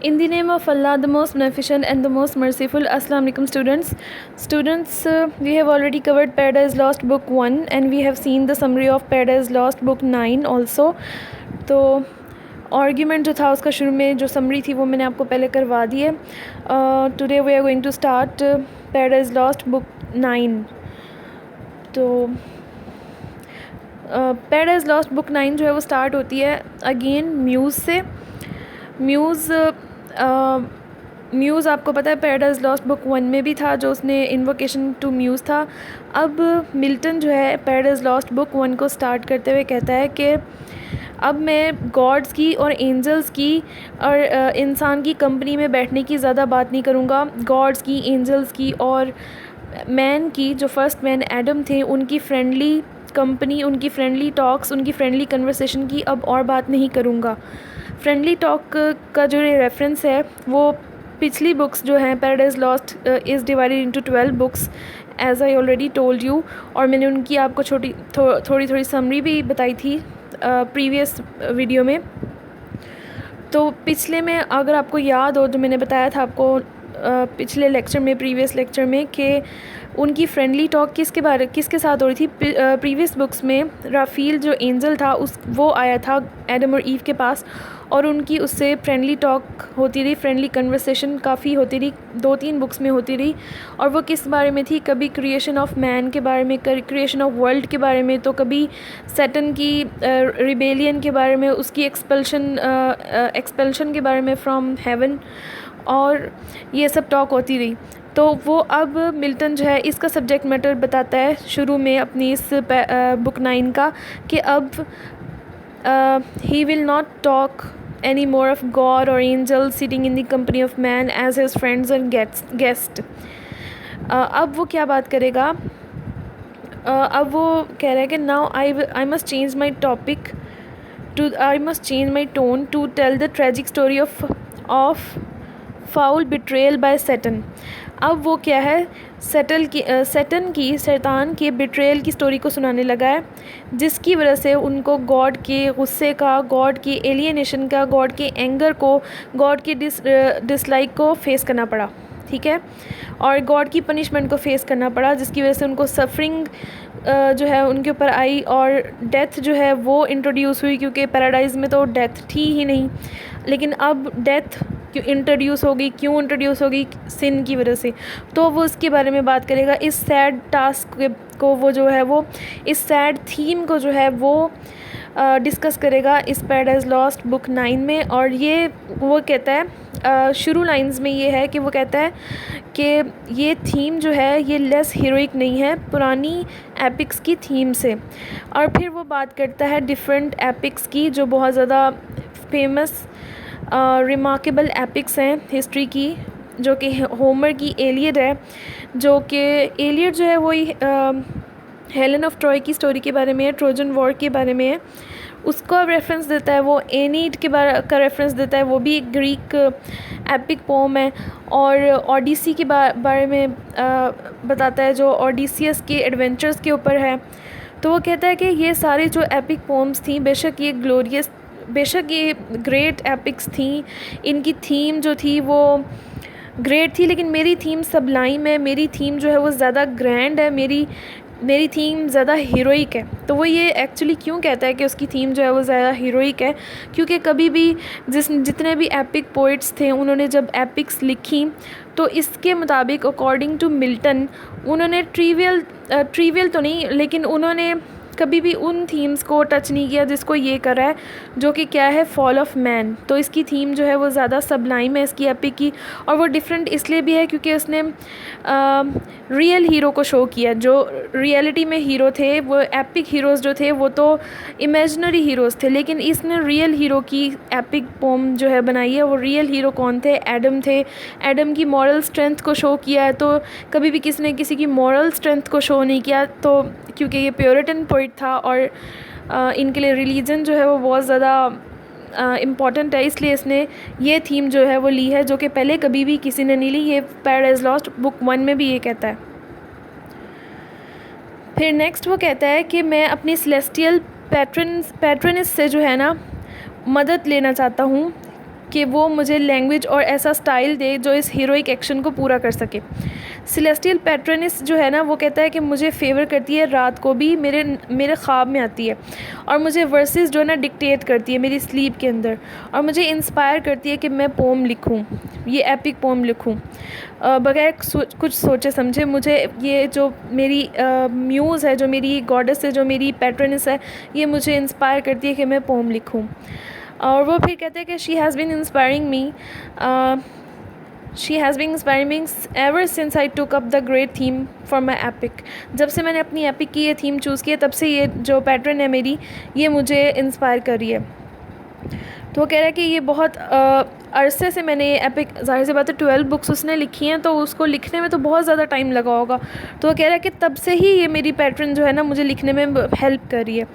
In the name of Allah, the most beneficent and the most merciful. Assalamu alaikum students. We have already covered Paradise Lost book 1 and we have seen the summary of Paradise Lost book 9 also. तो argument जो था उसका शुरू में जो summary थी वो मैंने आपको पहले करवा दी है. Today we are going to start Paradise Lost book 9. तो पैराडाइज लॉस्ट बुक 9 जो है वो स्टार्ट होती है अगेन म्यूज़ से. म्यूज़ आपको पता है पैराडाइज लॉस्ट बुक 1 में भी था जो उसने इन्वोकेशन टू म्यूज़ था. अब मिल्टन जो है पैराडाइज लॉस्ट बुक 1 को स्टार्ट करते हुए कहता है कि अब मैं गॉड्स की और एंजल्स की और इंसान की कंपनी में बैठने की ज़्यादा बात नहीं करूँगा. गॉड्स की, एंजल्स की और मैन की, जो फर्स्ट मैन एडम थे, उनकी फ्रेंडली कंपनी, उनकी फ्रेंडली टॉक्स, उनकी फ्रेंडली कन्वर्सेशन की अब और बात नहीं करूँगा. फ्रेंडली टॉक का जो रेफरेंस है वो पिछली बुक्स जो हैं Paradise Lost is divided into 12 books as I already told you. और मैंने उनकी आपको थोड़ी समरी भी बताई थी प्रीवियस वीडियो में. तो पिछले में अगर आपको याद हो जो मैंने बताया था आपको पिछले लेक्चर में, प्रीवियस लेक्चर में, कि उनकी फ्रेंडली टॉक किसके साथ हो रही थी. प्रीवियस बुक्स में राफील जो एंजल था वो आया था एडम और ईव के पास और उनकी उससे फ्रेंडली टॉक होती रही, फ्रेंडली कन्वर्सेशन काफ़ी होती रही, 2-3 बुक्स में होती रही. और वो किस बारे में थी, कभी क्रिएशन ऑफ मैन के बारे में, क्रिएशन ऑफ वर्ल्ड के बारे में, तो कभी सैटन की रिबेलियन के बारे में, उसकी एक्सपल्शन के बारे में फ्रॉम हेवन, और ये सब टॉक होती रही. तो वो अब मिल्टन जो है इसका सब्जेक्ट मैटर बताता है शुरू में अपनी इस बुक 9 का कि अब he will not talk any more of God or angels sitting in the company of man as his friends and guest. अब वो क्या बात करेगा. अब वो कह रहा है कि now I must change my topic I must change my tone to tell the tragic story of foul betrayal by Satan. अब वो क्या है, शैतान के बिट्रेयल की स्टोरी को सुनाने लगा है जिसकी वजह से उनको गॉड के गुस्से का, गॉड की एलियनेशन का, गॉड के एंगर को, गॉड के डिसलाइक को फेस करना पड़ा. ठीक है. और गॉड की पनिशमेंट को फेस करना पड़ा जिसकी वजह से उनको सफरिंग जो है उनके ऊपर आई और डेथ जो है वो इंट्रोड्यूस हुई, क्योंकि पैराडाइज़ में तो डेथ थी ही नहीं, लेकिन अब डेथ क्यों इंट्रोड्यूस होगी सिन की वजह से. तो वो उसके बारे में बात करेगा. इस सैड टास्क को वो जो है वो इस सैड थीम को जो है वो डिस्कस करेगा इस पैराडाइज लॉस्ट बुक 9 में. और ये वो कहता है शुरू लाइंस में ये है कि वो कहता है कि ये थीम जो है ये लेस हीरोइक नहीं है पुरानी एपिक्स की थीम से. और फिर वो बात करता है डिफरेंट एपिक्स की जो बहुत ज़्यादा फेमस रिमार्केबल एपिक्स हैं हिस्ट्री की, जो कि होमर की एलियड है, जो कि एलियड जो है वही हेलेन ऑफ ट्रॉय की स्टोरी के बारे में है, ट्रोजन वॉर के बारे में है. उसका रेफरेंस देता है वो एनीड के बारे का रेफरेंस देता है, वो भी एक ग्रीक एपिक पोम है. और ओडिसी के बारे में बताता है जो ओडिसियस के एडवेंचर्स के ऊपर है. तो वो कहता है कि ये सारी जो एपिक पोम्स थी बेशक ये ग्रेट एपिक्स थी, इनकी थीम जो थी वो ग्रेट थी, लेकिन मेरी थीम सबलाइम है, मेरी थीम जो है वो ज़्यादा ग्रैंड है, मेरी थीम ज़्यादा हीरोइक है. तो वो ये एक्चुअली क्यों कहता है कि उसकी थीम जो है वो ज़्यादा हीरोइक है, क्योंकि कभी भी जितने भी एपिक पोइट्स थे उन्होंने जब एपिक्स लिखी तो इसके मुताबिक अकॉर्डिंग टू मिल्टन उन्होंने ट्रिवियल तो नहीं, लेकिन उन्होंने कभी भी उन थीम्स को टच नहीं किया जिसको ये कर रहा है, जो कि क्या है, फॉल ऑफ मैन. तो इसकी थीम जो है वो ज़्यादा सबलाइम है इसकी एपिक की. और वो डिफरेंट इसलिए भी है क्योंकि उसने रियल हीरो को शो किया. जो रियलिटी में हीरो थे, वो एपिक हीरोज़ जो थे वो तो इमेजिनरी हीरोज़ थे, लेकिन इसने रियल हीरो की एपिक पोम जो है बनाई है. वो रियल हीरो कौन थे, एडम थे. एडम की मॉरल स्ट्रेंथ को शो किया है. तो कभी भी किसी ने किसी की मॉरल स्ट्रेंथ को शो नहीं किया, तो क्योंकि ये प्योरिटन पोइट था और इनके लिए रिलीजन जो है वो बहुत ज़्यादा इम्पॉर्टेंट है, इसलिए इसने ये थीम जो है वो ली है, जो कि पहले कभी भी किसी ने नहीं ली. ये पैराडाइज लॉस्ट बुक 1 में भी ये कहता है. फिर नेक्स्ट वो कहता है कि मैं अपनी सेलेस्टियल पैट्रनिस से जो है ना मदद लेना चाहता हूँ कि वो मुझे लैंग्वेज और ऐसा स्टाइल दे जो इस हीरोइक एक्शन को पूरा कर सके। सेलेस्टियल पैट्रनिस जो है ना, वो कहता है कि मुझे फेवर करती है, रात को भी मेरे ख्वाब में आती है और मुझे वर्सेस जो है ना डिक्टेट करती है मेरी स्लीप के अंदर, और मुझे इंस्पायर करती है कि मैं पोम लिखूं, ये एपिक पोम लिखूं बगैर कुछ सोचे समझे। मुझे ये जो मेरी म्यूज़ है, जो मेरी गॉडेस है, जो मेरी पैट्रनिस है, ये मुझे इंस्पायर करती है कि मैं पोम लिखूं। और वो फिर कहते हैं कि she has been inspiring me ever since I took up the great theme for my epic. जब से मैंने अपनी एपिक की ये थीम चूज़ की है, तब से ये जो पैटर्न है मेरी, ये मुझे इंस्पायर कर रही है। तो वो कह रहा है कि ये बहुत अरसे से मैंने ये एपिक, ज़ाहिर सी बात है 12 बुक्स उसने लिखी हैं, तो उसको लिखने में तो बहुत ज़्यादा टाइम लगा होगा। तो वो कह रहा है कि तब से ही ये मेरी पैटर्न जो है ना मुझे लिखने में हेल्प कर रही है।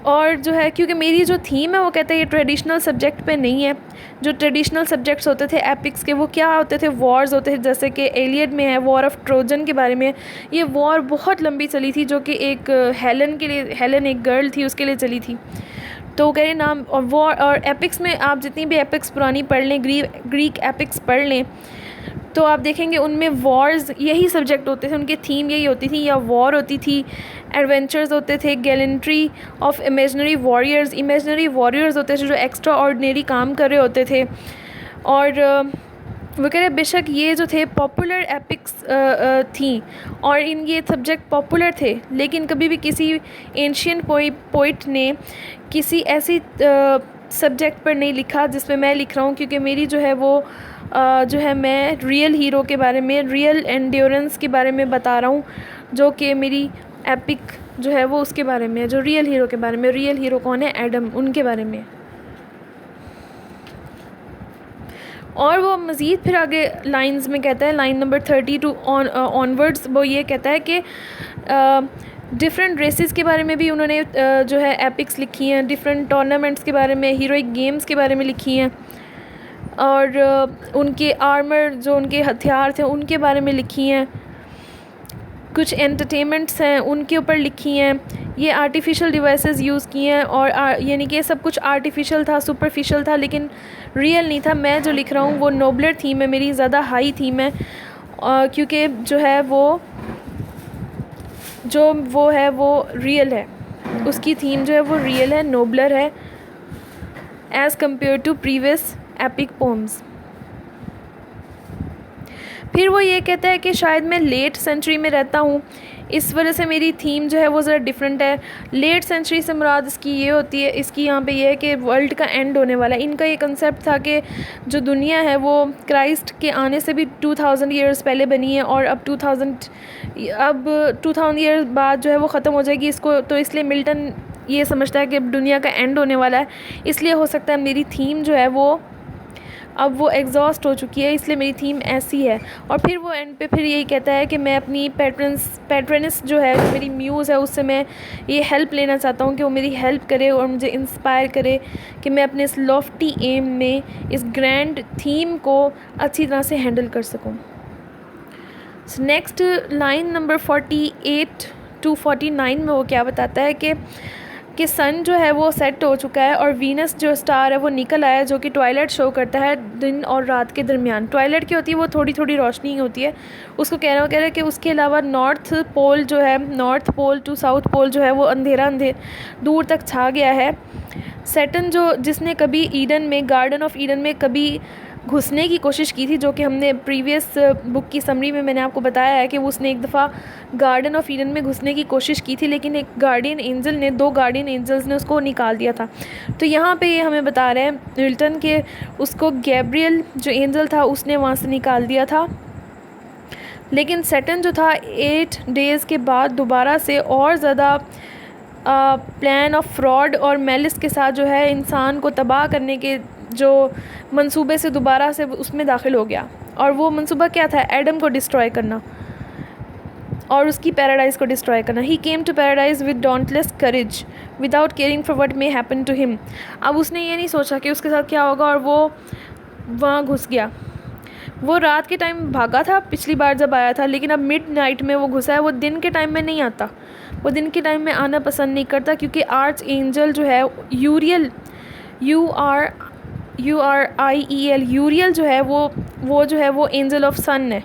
और जो है, क्योंकि मेरी जो थीम है वो कहते हैं ये ट्रेडिशनल सब्जेक्ट पे नहीं है। जो ट्रेडिशनल सब्जेक्ट्स होते थे एपिक्स के, वो क्या होते थे, वॉर्स होते थे, जैसे कि एलियड में है वॉर ऑफ ट्रोजन के बारे में। ये वॉर बहुत लंबी चली थी, जो कि एक हेलन एक गर्ल थी, उसके लिए चली थी। तो कह रहे नाम और वॉर और एपिक्स में आप जितनी भी एपिक्स पुरानी पढ़ लें, ग्रीक एपिक्स पढ़ लें, तो आप देखेंगे उनमें वॉर्स यही सब्जेक्ट होते थे, उनकी थीम यही होती थी, या वॉर होती थी, एडवेंचर्स होते थे, गैलेंट्री ऑफ इमेजनरी वॉरियर्स होते थे जो एक्स्ट्रा ऑर्डिनरी काम कर रहे होते थे। और वो कह रहे बेशक ये जो थे पॉपुलर एपिक्स थी और ये सब्जेक्ट पॉपुलर थे, लेकिन कभी भी किसी एंशियंट पोइट ने किसी ऐसी सब्जेक्ट पर नहीं लिखा जिस पे मैं लिख रहा हूँ, क्योंकि मेरी जो है वो जो है मैं रियल हीरो के बारे में, रियल एंड्योरेंस के बारे में बता रहा हूँ, जो कि मेरी एपिक जो है वो उसके बारे में है, जो रियल हीरो के बारे में। रियल हीरो कौन है? एडम, उनके बारे में। और वो मज़ीद फिर आगे लाइंस में कहता है, लाइन नंबर 32 ऑनवर्ड्स, वो ये कहता है कि डिफरेंट रेसेस के बारे में भी उन्होंने जो है एपिक्स लिखी हैं, डिफरेंट टूर्नामेंट्स के बारे में, हीरोइक गेम्स के बारे में लिखी हैं, और उनके आर्मर, जो उनके हथियार थे, उनके बारे में लिखी हैं। कुछ एंटरटेनमेंट्स हैं उनके ऊपर लिखी हैं। ये आर्टिफिशियल डिवाइसेस यूज़ किए हैं, और यानी कि सब कुछ आर्टिफिशियल था, सुपरफिशियल था, लेकिन रियल नहीं था। मैं जो लिख रहा हूँ वो नोबलर थीम है मेरी, ज़्यादा हाई थीम है, क्योंकि जो है वो रियल है, उसकी थीम जो है वो रियल है, नोबलर है as compare to previous epic poems. फिर वो ये कहता है कि शायद मैं लेट सेंचुरी में रहता हूँ, इस वजह से मेरी थीम जो है वो ज़रा डिफरेंट है। लेट सेंचुरी से मुराद इसकी ये होती है, इसकी यहाँ पे ये है कि वर्ल्ड का एंड होने वाला है। इनका ये कंसेप्ट था कि जो दुनिया है वो क्राइस्ट के आने से भी 2000 ईयर्स पहले बनी है, और अब 2000 ईयर्स बाद जो है वो ख़त्म हो जाएगी। इसको तो इसलिए मिल्टन ये समझता है कि दुनिया का एंड होने वाला है, इसलिए हो सकता है मेरी थीम जो है वो अब वो एग्जॉस्ट हो चुकी है, इसलिए मेरी थीम ऐसी है। और फिर वो एंड पे फिर यही कहता है कि मैं अपनी पैट्रनिस जो है, जो मेरी म्यूज़ है, उससे मैं ये हेल्प लेना चाहता हूँ कि वो मेरी हेल्प करे और मुझे इंस्पायर करे कि मैं अपने इस लॉफ्टी एम में, इस ग्रैंड थीम को अच्छी तरह से हैंडल कर सकूँ। नेक्स्ट लाइन नंबर 48 to 49 में वो क्या बताता है कि सन जो है वो सेट हो चुका है, और वीनस जो स्टार है वो निकल आया, जो कि ट्वाइलाइट शो करता है दिन और रात के दरमियान। ट्वाइलाइट की होती है वो थोड़ी थोड़ी रोशनी होती है, उसको कह रहा है कि उसके अलावा नॉर्थ पोल जो है, north pole to south pole जो है वो अंधेरा दूर तक छा गया है। सैटर्न जो जिसने कभी ईडन में, गार्डन ऑफ ईडन में कभी घुसने की कोशिश की थी, जो कि हमने प्रीवियस बुक की समरी में मैंने आपको बताया है कि उसने एक दफ़ा गार्डन ऑफ ईडन में घुसने की कोशिश की थी, लेकिन एक गार्डियन एंजल ने, 2 गार्डियन एंजल्स ने उसको निकाल दिया था। तो यहाँ पे ये हमें बता रहे हैं मिल्टन के उसको गैब्रियल जो एंजल था उसने वहाँ से निकाल दिया था, लेकिन सैटर्न जो था 8 डेज़ के बाद दोबारा से और ज़्यादा प्लान ऑफ फ्रॉड और मेलिस के साथ जो है इंसान को तबाह करने के जो मंसूबे से दोबारा से उसमें दाखिल हो गया। और वो मंसूबा क्या था? एडम को डिस्ट्रॉय करना और उसकी पैराडाइज़ को डिस्ट्रॉय करना। He came to paradise with dauntless courage without caring for what may happen to him. अब उसने ये नहीं सोचा कि उसके साथ क्या होगा, और वो वहाँ घुस गया। वो रात के टाइम भागा था पिछली बार जब आया था, लेकिन अब मिड नाइट में वो घुसा है। वो दिन के टाइम में नहीं आता, वो दिन के टाइम में आना पसंद नहीं करता, क्योंकि आर्च एंजल जो है URIEL, यूरियल जो है वो जो है वो एंजल ऑफ सन है।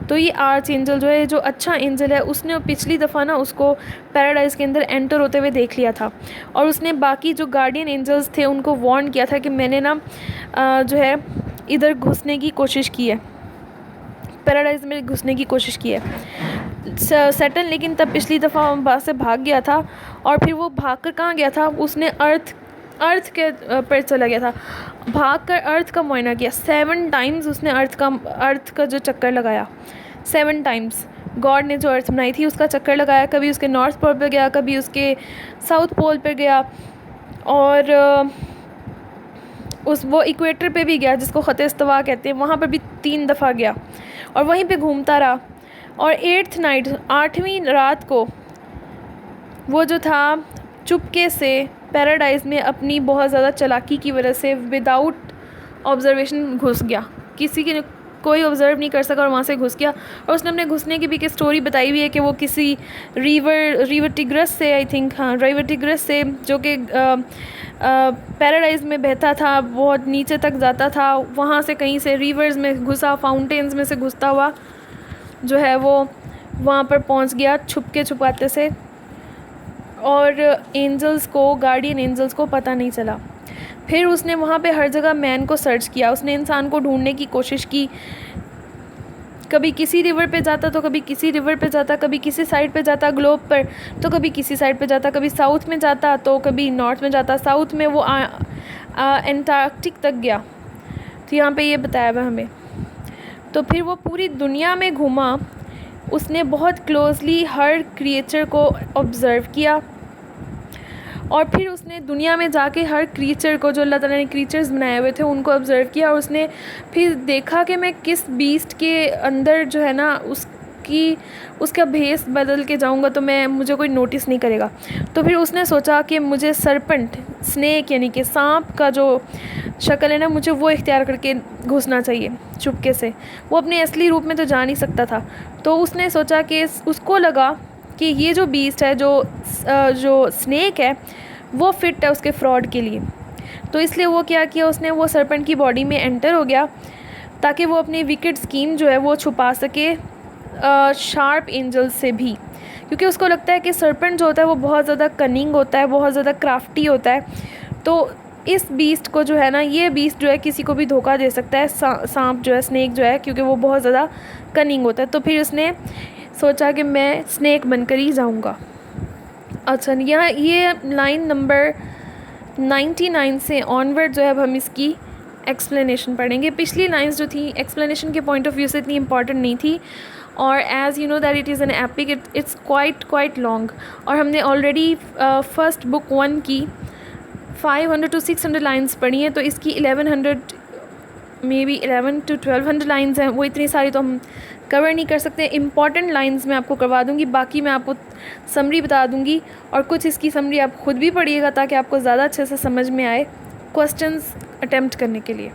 तो ये आर्च एंजल जो है, जो अच्छा एंजल है, उसने पिछली दफ़ा ना उसको पैराडाइज़ के अंदर एंटर होते हुए देख लिया था, और उसने बाकी जो गार्डियन एंजल्स थे उनको वार्न किया था कि मैंने ना जो है इधर घुसने की कोशिश की है, पैराडाइज़ में घुसने की कोशिश की है। सैटर्न लेकिन तब पिछली दफ़ा वहाँ से भाग गया था, और फिर वो भाग कर कहाँ गया था, उसने अर्थ के पर चला गया था, भाग कर अर्थ का मुआयना किया। 7 टाइम्स उसने अर्थ का जो चक्कर लगाया, 7 टाइम्स गॉड ने जो अर्थ बनाई थी उसका चक्कर लगाया। कभी उसके नॉर्थ पोल पर गया, कभी उसके साउथ पोल पर गया, और वो इक्वेटर पे भी गया जिसको ख़त इस्तवा कहते हैं, वहाँ पर भी 3 दफ़ा गया और वहीं पे घूमता रहा। और 8th नाइट, 8वीं रात को वो जो था चुपके से पैराडाइज़ में अपनी बहुत ज़्यादा चालाकी की वजह से विदाउट ऑब्जर्वेशन घुस गया, किसी के कोई ऑब्ज़र्व नहीं कर सका और वहाँ से घुस गया। और उसने अपने घुसने की भी एक स्टोरी बताई हुई है कि वो किसी रिवर टिग्रस से, आई थिंक, हाँ, रिवर टिग्रस से, जो कि पैराडाइज़ में बहता था, बहुत नीचे तक जाता था, वहाँ से कहीं से रिवर्स में घुसा, फाउंटेन्स में से घुसता हुआ जो है वो वहाँ पर पहुँच गया छुपके छुपाते से, और एंजल्स को, गार्डियन एंजल्स को पता नहीं चला। फिर उसने वहाँ पे हर जगह मैन को सर्च किया, उसने इंसान को ढूंढने की कोशिश की, कभी किसी रिवर पे जाता तो कभी किसी रिवर पे जाता, कभी किसी साइड पे जाता ग्लोब पर तो कभी किसी साइड पे जाता, कभी साउथ में जाता तो कभी नॉर्थ में जाता। साउथ में वो एंटार्क्टिक तक गया, तो यहाँ पे ये बताया हुआ हमें। तो फिर वो पूरी दुनिया में घूमा, उसने बहुत क्लोजली हर क्रिएचर को ऑब्ज़र्व किया, और फिर उसने दुनिया में जाके हर क्रिएचर को, जो अल्लाह ताला ने क्रिएचर्स बनाए हुए थे, उनको ऑब्ज़र्व किया, और उसने फिर देखा कि मैं किस बीस्ट के अंदर जो है ना उसका भेस बदल के जाऊंगा तो मुझे कोई नोटिस नहीं करेगा। तो फिर उसने सोचा कि मुझे सरपेंट, स्नेक यानी कि सांप का जो शक्ल है ना, मुझे वो इख्तियार करके घुसना चाहिए चुपके से। वो अपने असली रूप में तो जा नहीं सकता था, तो उसने सोचा कि उसको लगा कि ये जो बीस्ट है, जो स्नेक है, वो फिट है उसके फ्रॉड के लिए। तो इसलिए वो क्या किया, उसने वो सरपेंट की बॉडी में एंटर हो गया ताकि वो अपनी विकेड स्कीम जो है वो छुपा सके शार्प एंजल्स से भी, क्योंकि उसको लगता है कि सरपेंट जो होता है वो बहुत ज़्यादा कनिंग होता है, बहुत ज़्यादा क्राफ्टी होता है। तो इस बीस्ट को जो है ना, ये बीस्ट जो है किसी को भी धोखा दे सकता है, सांप जो है, स्नेक जो है, क्योंकि वो बहुत ज़्यादा कनिंग होता है। तो फिर उसने सोचा कि मैं स्नेक बनकर ही जाऊंगा। अच्छा, यहाँ ये लाइन नंबर 99 से ऑनवर्ड जो है अब हम इसकी एक्सप्लेनेशन पढ़ेंगे। पिछली लाइंस जो थी एक्सप्लेनेशन के पॉइंट ऑफ व्यू से इतनी इंपॉर्टेंट नहीं थी, और as you know that it is an epic, it's quite long, और हमने ऑलरेडी फर्स्ट बुक 1 की 500 to 600 लाइन्स पढ़ी हैं, तो इसकी 1100 मे बी 11 to 1200 लाइन्स हैं। वो इतनी सारी तो हम कवर नहीं कर सकते। इंपॉर्टेंट लाइंस मैं आपको करवा दूंगी, बाकी मैं आपको समरी बता दूंगी, और कुछ इसकी समरी आप खुद भी पढ़िएगा ताकि आपको ज़्यादा अच्छे से समझ में आए क्वेश्चंस अटेम्प्ट करने के लिए।